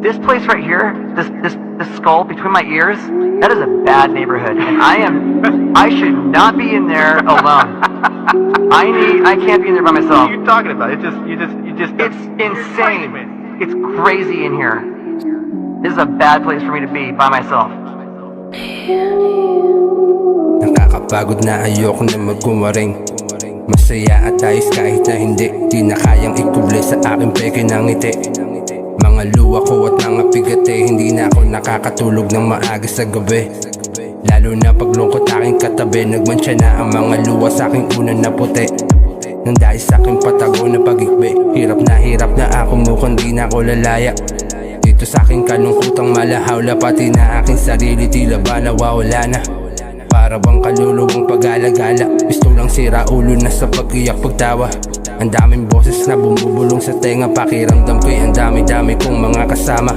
This place right here, this skull between my ears, that is a bad neighborhood, and I should not be in there alone. I can't be in there by myself. What are you talking about? You just. It's insane. It's crazy in here. This is a bad place for me to be by myself. Nakakapagod na, ayoko na magkumaring. Masaya at ayos kahit na hindi. Di na kayang ikublay sa aking peke ng ngiti. Mga luwa ko at mga pigate, hindi na ako nakakatulog ng maaga sa gabi. Lalo na paglungkot aking katabi, nagmansya na ang mga luwa sa aking unan na puti. Nang dahil sa aking patago na pag-ikbi, hirap na ako, mukhang di na ako lalaya. Dito sa aking kalungkutang malahawla, pati na aking sarili tila ba nawawala na. Para bang kaluluwang pag-alagala, gusto lang sira ulo na sa pag-iyak pagtawa. Ang daming boses na bumubulong sa tenga, pakiramdam ko'y ang dami-dami kong mga kasama.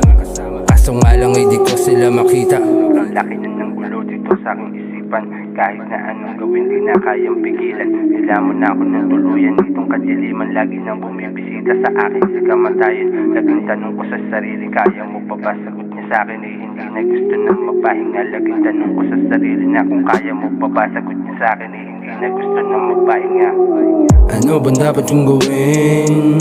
Kaso nga lang ay di ko sila makita. Ang laki na ng gulo dito sa aking isipan. Kahit na anong gawin di na kayang pigilan. Nilamon na ako ng tuluyan nitong kadiliman. Lagi nang bumibisita sa akin sa kamatayan. Laging tanong ko sa sarili, kaya mo pa ba? Sagot niya sa akin ay hindi na gusto nang magpahinga. Laging tanong ko sa sarili na kung kaya mo pa ba? Sagot niya sa akin ay hindi na gusto nang magpahinga. Ano bang dapat kong gawin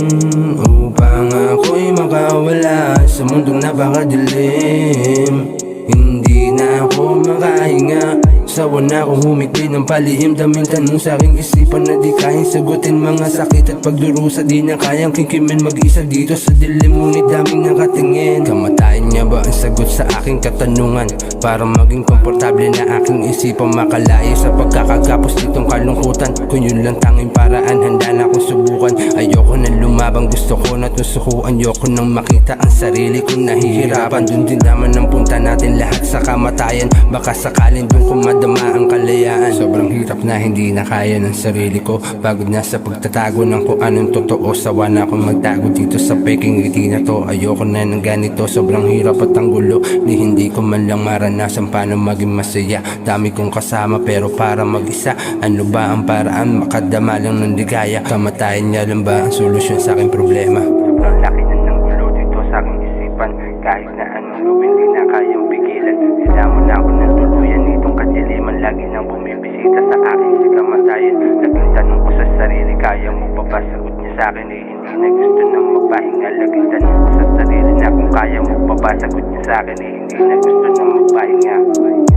upang ako'y makawala sa mundong napakadilim? Hindi na ako makahinga, sawa na akong humiti ng palihim. Daming tanong sa aking isipan na di kayang sagutin. Mga sakit at pagdurusa di na kayang kikimin. Mag-isa dito sa dilim, ngunit daming nakatingin. Kamatayan niya ba ang sagot sa aking katanungan? Para maging komportable na aking isipang makalayo sa pagkakagapos nitong kalungkutan. Kung yun lang tanging paraan, handa na akong subukan. Ayoko na lumabang, gusto ko na tusukuan. Ayoko nang makita ang sarili kong nahihirapan. Dun din naman ang punta natin lahat sa kamatayan. Baka sakalin dun kung madama ang kalayaan. Sobrang hirap na hindi na kaya ng sarili ko. Pagod na sa pagtatago ng kung anong totoo. Sawa na akong magtago dito sa peking ngiti na to. Ayoko na ng ganito, sobrang hirap at ang gulo. Ni hindi ko man lang maranasan paano maging masaya. Dami kong kasama pero para mag-isa. Ano ba ang paraan? Makadama lang ng ligaya. Kamatayan niya lang ba ang solusyon sa aking problema? Sobrang laki na ng gulo dito sa aking isipan. Kahit na anong gawin di na kayang pigilan. Nilamon na ako ng tuluyan nitong kadiliman. Lagi nang bumibisita sa akin sa kamatayan. Laging tanong ko sa sarili, kaya mo pa ba? Sagot niya sa akin ay hindi na gusto nang magpahinga. Laging tanong ko sa sarili na kung kaya mo pa ba? Sagot niya sa akin ay hindi na gusto nang magpahinga.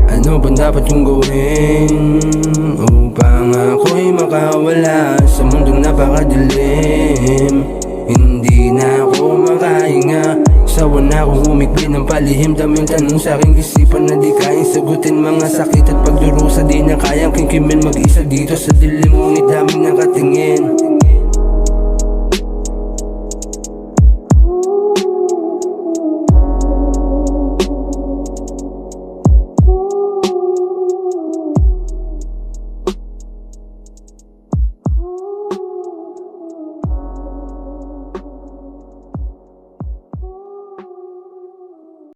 Ano bang dapat kong gawin upang ako'y makawala sa mundong napakadilim? Hindi na ako makahinga, sawa na akong humikbi ng palihim. Daming tanong sa aking isipan na di kayang sagutin. Mga sakit at pagdurusa di na kayang kikimin. Mag-isa dito sa dilim, ngunit daming nakatingin.